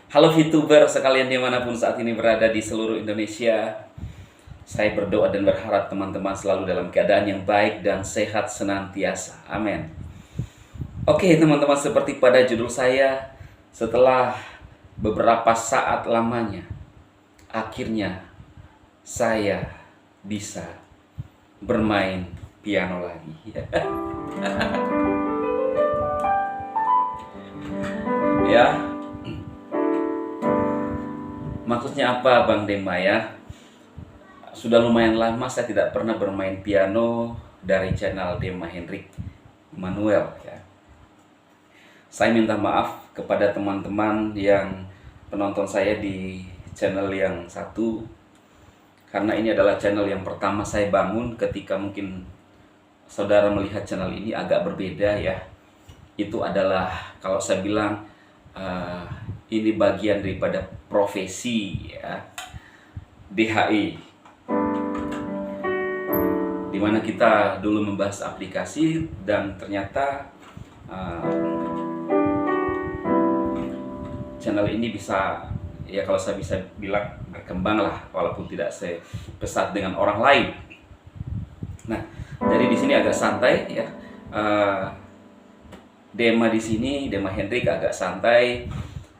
Halo VTuber sekalian dimanapun saat ini berada di seluruh Indonesia. Saya berdoa dan berharap teman-teman selalu dalam keadaan yang baik dan sehat senantiasa. Amin. Oke teman-teman, seperti pada judul saya, setelah beberapa saat lamanya, akhirnya saya bisa bermain piano lagi. Ya, maksudnya apa Bang Dema ya? Sudah lumayan lama saya tidak pernah bermain piano dari channel Dema Hendrik Manuel ya. Saya minta maaf kepada teman-teman yang penonton saya di channel yang satu, karena ini adalah channel yang pertama saya bangun. Ketika mungkin saudara melihat channel ini agak berbeda ya. Itu adalah, kalau saya bilang, ini bagian daripada profesi ya, DHI, dimana kita dulu membahas aplikasi dan ternyata channel ini bisa ya, kalau saya bisa bilang berkembang lah, walaupun tidak sepesat dengan orang lain. Nah, jadi di sini agak santai ya. Dema di sini, Dema Hendrik agak santai.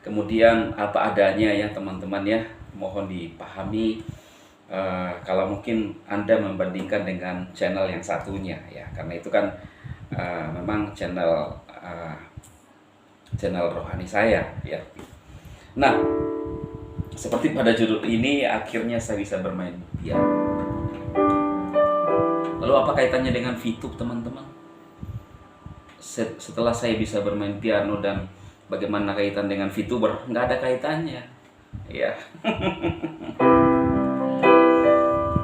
Kemudian apa adanya ya teman-teman ya, mohon dipahami kalau mungkin Anda membandingkan dengan channel yang satunya ya, karena itu kan memang channel rohani saya ya. Nah, seperti pada judul ini, akhirnya saya bisa bermain piano. Lalu apa kaitannya dengan VTube teman-teman? Setelah saya bisa bermain piano, dan bagaimana kaitan dengan VTuber? Nggak ada kaitannya ya.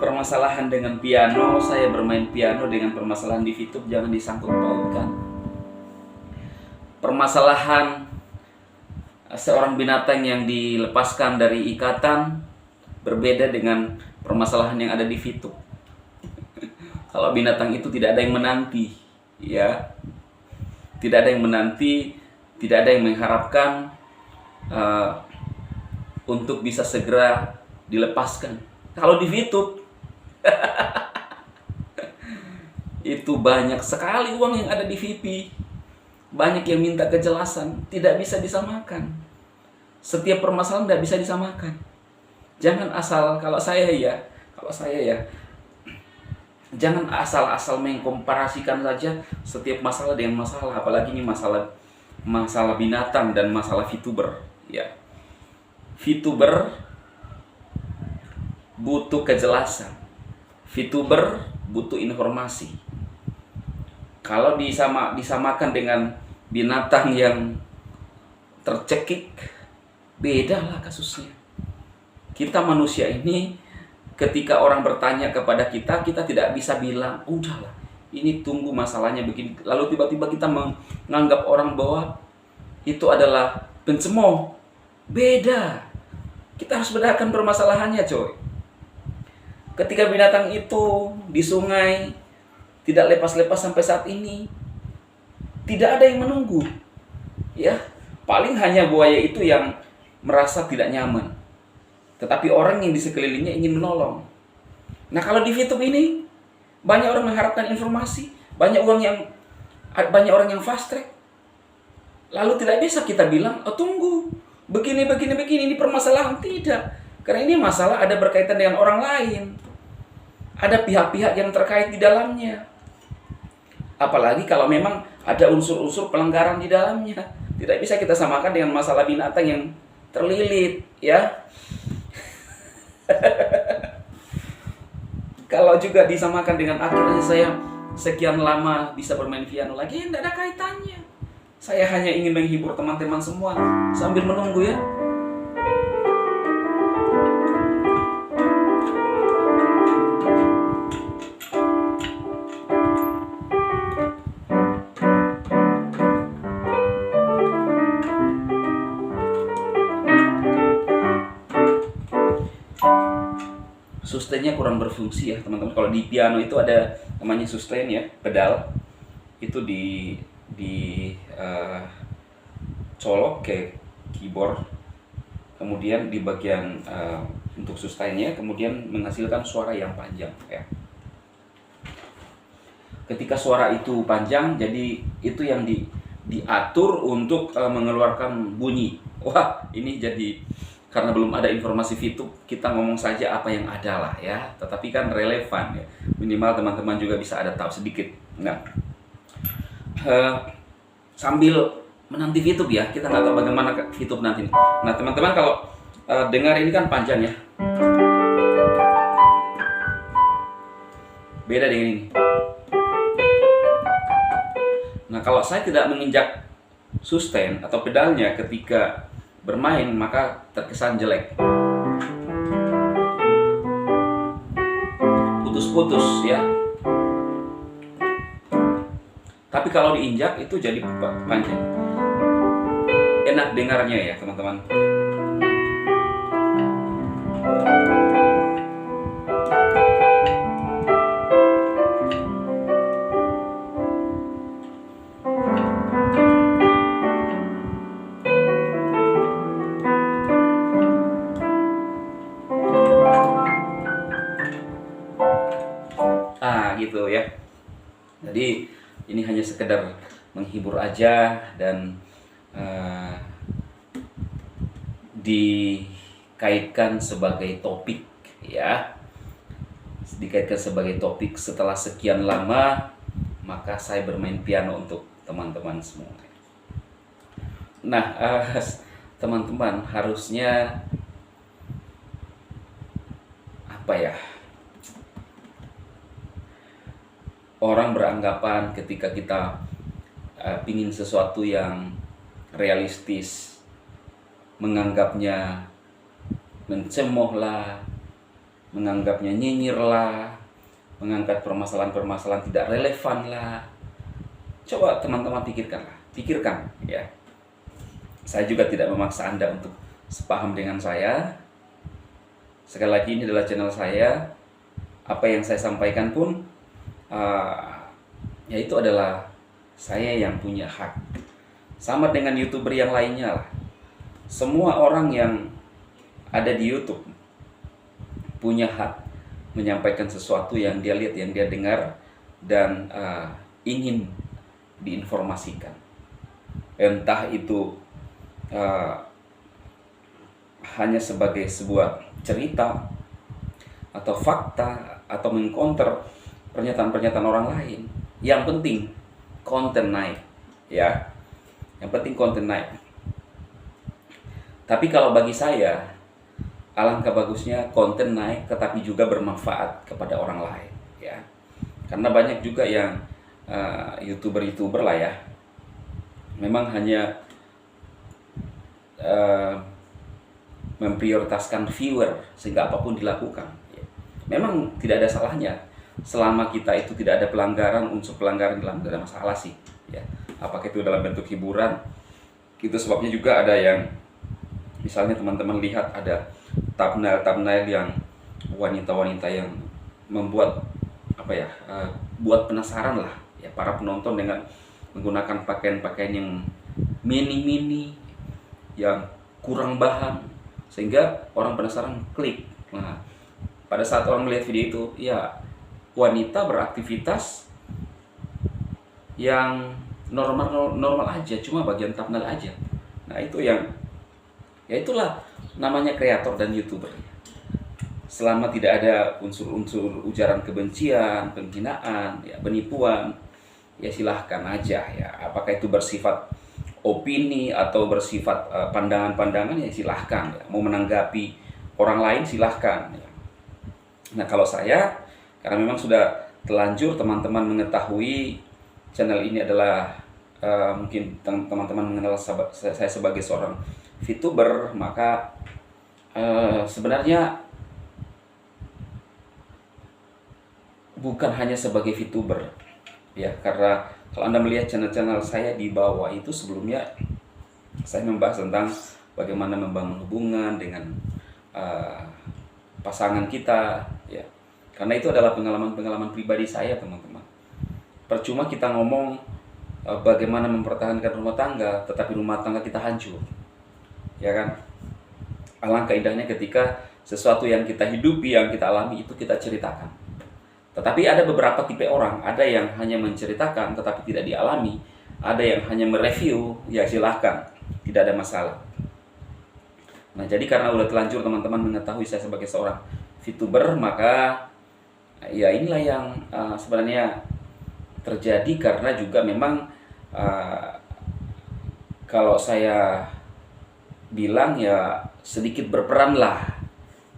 Permasalahan dengan piano, saya bermain piano, dengan permasalahan di VTube jangan disangkut pautkan. Permasalahan seorang binatang yang dilepaskan dari ikatan berbeda dengan permasalahan yang ada di VTube. Kalau binatang itu tidak ada yang menanti ya, tidak ada yang menanti, tidak ada yang mengharapkan untuk bisa segera dilepaskan. Kalau di VTube itu banyak sekali uang yang ada di VP, banyak yang minta kejelasan, tidak bisa disamakan. Setiap permasalahan tidak bisa disamakan. Jangan asal, kalau saya ya, jangan asal-asal mengkomparasikan saja setiap masalah dengan masalah, apalagi ini masalah binatang dan masalah VTuber ya. VTuber butuh kejelasan, VTuber butuh informasi. Kalau disamakan dengan binatang yang tercekik, beda lah kasusnya. Kita manusia ini, ketika orang bertanya kepada kita, kita tidak bisa bilang, udahlah, ini tunggu masalahnya begini. Lalu tiba-tiba kita menganggap orang bahwa itu adalah pencemooh. Beda. Kita harus bedakan permasalahannya, coy. Ketika binatang itu di sungai tidak lepas-lepas sampai saat ini, tidak ada yang menunggu. Ya, paling hanya buaya itu yang merasa tidak nyaman. Tetapi orang yang di sekelilingnya ingin menolong. Nah, kalau di VTube ini banyak orang mengharapkan informasi, banyak orang yang fast track. Lalu tidak bisa kita bilang, "Oh, tunggu. Begini ini permasalahan." Tidak. Karena ini masalah ada berkaitan dengan orang lain. Ada pihak-pihak yang terkait di dalamnya. Apalagi kalau memang ada unsur-unsur pelanggaran di dalamnya. Tidak bisa kita samakan dengan masalah binatang yang terlilit, ya. Kalau juga disamakan dengan akhirnya saya sekian lama bisa bermain piano lagi, tidak ada kaitannya. Saya hanya ingin menghibur teman-teman semua sambil menunggu ya. Sustainnya kurang berfungsi ya teman-teman. Kalau di piano itu ada namanya sustain ya, pedal itu di colok ke keyboard kemudian di bagian untuk sustainnya, kemudian menghasilkan suara yang panjang ya. Ketika suara itu panjang, jadi itu yang diatur untuk mengeluarkan bunyi. Wah, ini jadi karena belum ada informasi VTube, kita ngomong saja apa yang ada lah ya. Tetapi kan relevan ya. Minimal teman-teman juga bisa ada tahu sedikit. Nah, sambil menanti VTube ya, kita nggak tahu bagaimana VTube nanti. Nah, teman-teman kalau dengar ini kan panjang ya. Beda dengan ini. Nah, kalau saya tidak menginjak sustain atau pedalnya ketika bermain, maka terkesan jelek. Putus-putus ya. Tapi kalau diinjak itu jadi panjang. Enak dengarnya ya, teman-teman. Gitu ya. Jadi ini hanya sekedar menghibur aja dan dikaitkan sebagai topik ya. Dikaitkan sebagai topik setelah sekian lama, maka saya bermain piano untuk teman-teman semua. Nah, teman-teman harusnya apa ya? Orang beranggapan ketika kita pingin sesuatu yang realistis, menganggapnya mencemooh lah, menganggapnya nyinyir lah, mengangkat permasalahan-permasalahan tidak relevan lah. Coba teman-teman pikirkan ya. Saya juga tidak memaksa Anda untuk sepaham dengan saya. Sekali lagi, ini adalah channel saya. Apa yang saya sampaikan pun ya itu adalah saya yang punya hak. Sama dengan YouTuber yang lainnya lah. Semua orang yang ada di YouTube punya hak menyampaikan sesuatu yang dia lihat, yang dia dengar, dan ingin diinformasikan. Entah itu hanya sebagai sebuah cerita atau fakta atau mengcounter pernyataan-pernyataan orang lain. Yang penting konten naik ya. Yang penting konten naik. Tapi kalau bagi saya, alangkah bagusnya konten naik tetapi juga bermanfaat kepada orang lain ya. Karena banyak juga yang YouTuber lah ya, memang hanya memprioritaskan viewer sehingga apapun dilakukan ya. Memang tidak ada salahnya selama kita itu tidak ada pelanggaran, unsur pelanggaran dalam, tidak ada masalah sih ya. Apakah itu dalam bentuk hiburan, itu sebabnya juga ada yang misalnya teman-teman lihat ada thumbnail yang wanita-wanita yang membuat apa ya, buat penasaran lah ya para penonton dengan menggunakan pakaian-pakaian yang mini yang kurang bahan sehingga orang penasaran klik. Nah, pada saat orang melihat video itu ya wanita beraktivitas yang normal aja, cuma bagian thumbnail aja. Nah, itu yang ya itulah namanya kreator dan YouTuber. Selama tidak ada unsur-unsur ujaran kebencian, penghinaan, ya penipuan, ya silahkan aja ya. Apakah itu bersifat opini atau bersifat pandangan-pandangan, ya silahkan ya. Mau menanggapi orang lain silahkan ya. Nah, kalau saya, karena memang sudah telanjur teman-teman mengetahui channel ini adalah mungkin teman-teman mengenal saya sebagai seorang VTuber, maka sebenarnya bukan hanya sebagai VTuber ya. Karena kalau Anda melihat channel-channel saya di bawah itu, sebelumnya saya membahas tentang bagaimana membangun hubungan dengan pasangan kita ya. Karena itu adalah pengalaman-pengalaman pribadi saya, teman-teman. Percuma kita ngomong bagaimana mempertahankan rumah tangga, tetapi rumah tangga kita hancur, ya kan? Alangkah indahnya ketika sesuatu yang kita hidupi, yang kita alami itu kita ceritakan. Tetapi ada beberapa tipe orang, ada yang hanya menceritakan tetapi tidak dialami, ada yang hanya mereview, ya silahkan, tidak ada masalah. Nah, jadi karena udah telanjur teman-teman mengetahui saya sebagai seorang VTuber, maka ya inilah yang sebenarnya terjadi, karena juga memang kalau saya bilang ya sedikit berperan lah,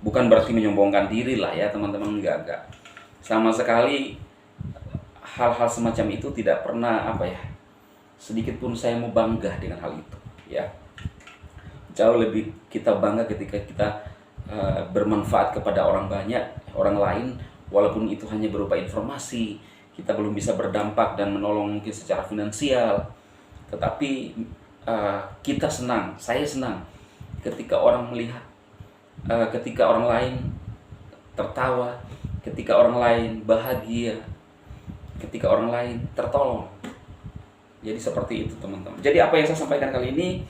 bukan berarti menyombongkan diri lah ya teman-teman, enggak. Sama sekali hal-hal semacam itu tidak pernah sedikit pun saya mau bangga dengan hal itu ya. Jauh lebih kita bangga ketika kita bermanfaat kepada orang banyak, orang lain, walaupun itu hanya berupa informasi, kita belum bisa berdampak dan menolong mungkin secara finansial, tetapi kita senang, saya senang ketika orang melihat, ketika orang lain tertawa, ketika orang lain bahagia, ketika orang lain tertolong. Jadi seperti itu teman-teman. Jadi apa yang saya sampaikan kali ini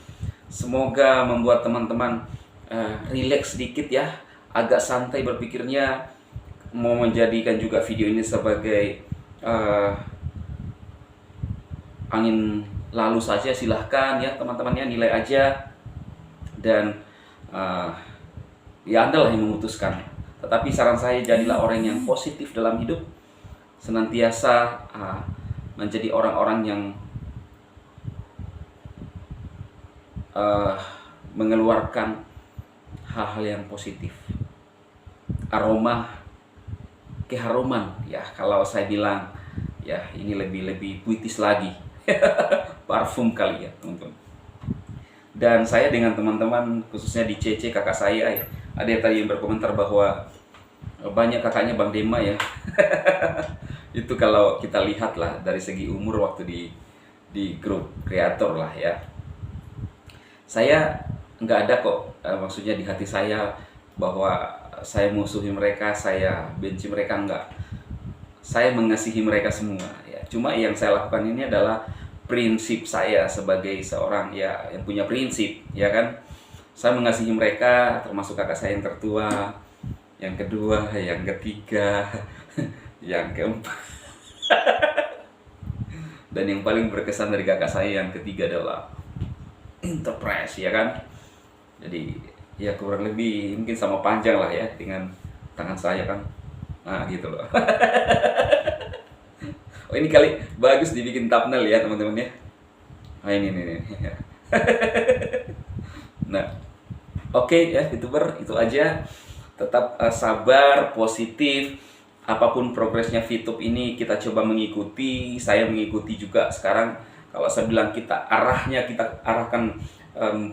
semoga membuat teman-teman rileks sedikit ya, agak santai berpikirnya. Mau menjadikan juga video ini sebagai angin lalu saja silahkan ya teman-teman ya, nilai aja. Dan ya Anda lah yang memutuskan. Tetapi saran saya, jadilah orang yang positif dalam hidup, senantiasa menjadi orang-orang yang mengeluarkan hal-hal yang positif, aroma keharuman ya, kalau saya bilang ya ini lebih puitis lagi parfum kali ya teman-teman. Dan saya dengan teman-teman, khususnya di CC kakak saya ya, ada yang tadi yang berkomentar bahwa banyak kakaknya Bang Dema ya itu kalau kita lihat lah dari segi umur waktu di grup kreator lah ya. Saya nggak ada kok maksudnya di hati saya bahwa saya musuhi mereka, saya benci mereka, enggak. Saya mengasihi mereka semua ya. Cuma yang saya lakukan ini adalah prinsip saya sebagai seorang ya yang punya prinsip ya kan. Saya mengasihi mereka, termasuk kakak saya yang tertua, yang kedua, yang ketiga, yang keempat. Dan yang paling berkesan dari kakak saya yang ketiga adalah Enterprise ya kan. Jadi ya kurang lebih mungkin sama panjang lah ya dengan tangan saya kan. Nah gitu loh. Oh ini kali bagus dibikin thumbnail ya teman-teman ya. Nah ini. Nah oke ya VTuber, itu aja. Tetap sabar, positif. Apapun progresnya VTube ini kita coba mengikuti. Saya mengikuti juga sekarang. Kalau saya bilang kita arahkan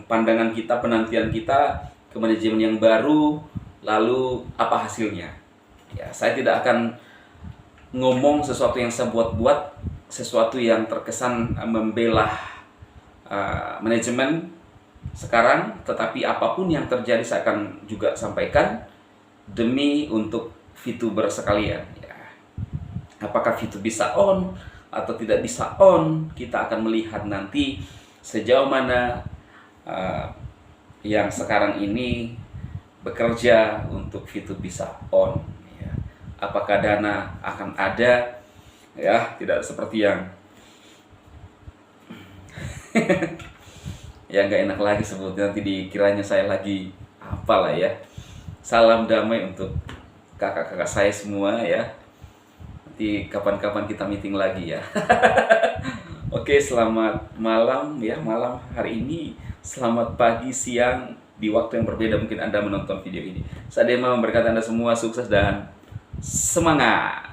pandangan kita, penantian kita ke manajemen yang baru, lalu apa hasilnya? Ya, saya tidak akan ngomong sesuatu yang saya buat-buat, sesuatu yang terkesan membela manajemen sekarang, tetapi apapun yang terjadi saya akan juga sampaikan demi untuk VTuber sekalian. Ya. Apakah VTube bisa on atau tidak bisa on, kita akan melihat nanti sejauh mana yang sekarang ini bekerja untuk VTube bisa on ya. Apakah dana akan ada ya, tidak seperti yang ya nggak enak lagi sebutnya, nanti dikiranya saya lagi apalah ya. Salam damai untuk kakak-kakak saya semua ya. Nanti kapan-kapan kita meeting lagi ya. Oke, selamat malam ya, malam hari ini. Selamat pagi, siang, di waktu yang berbeda mungkin Anda menonton video ini. Saya Dema memberkati Anda semua, sukses dan semangat.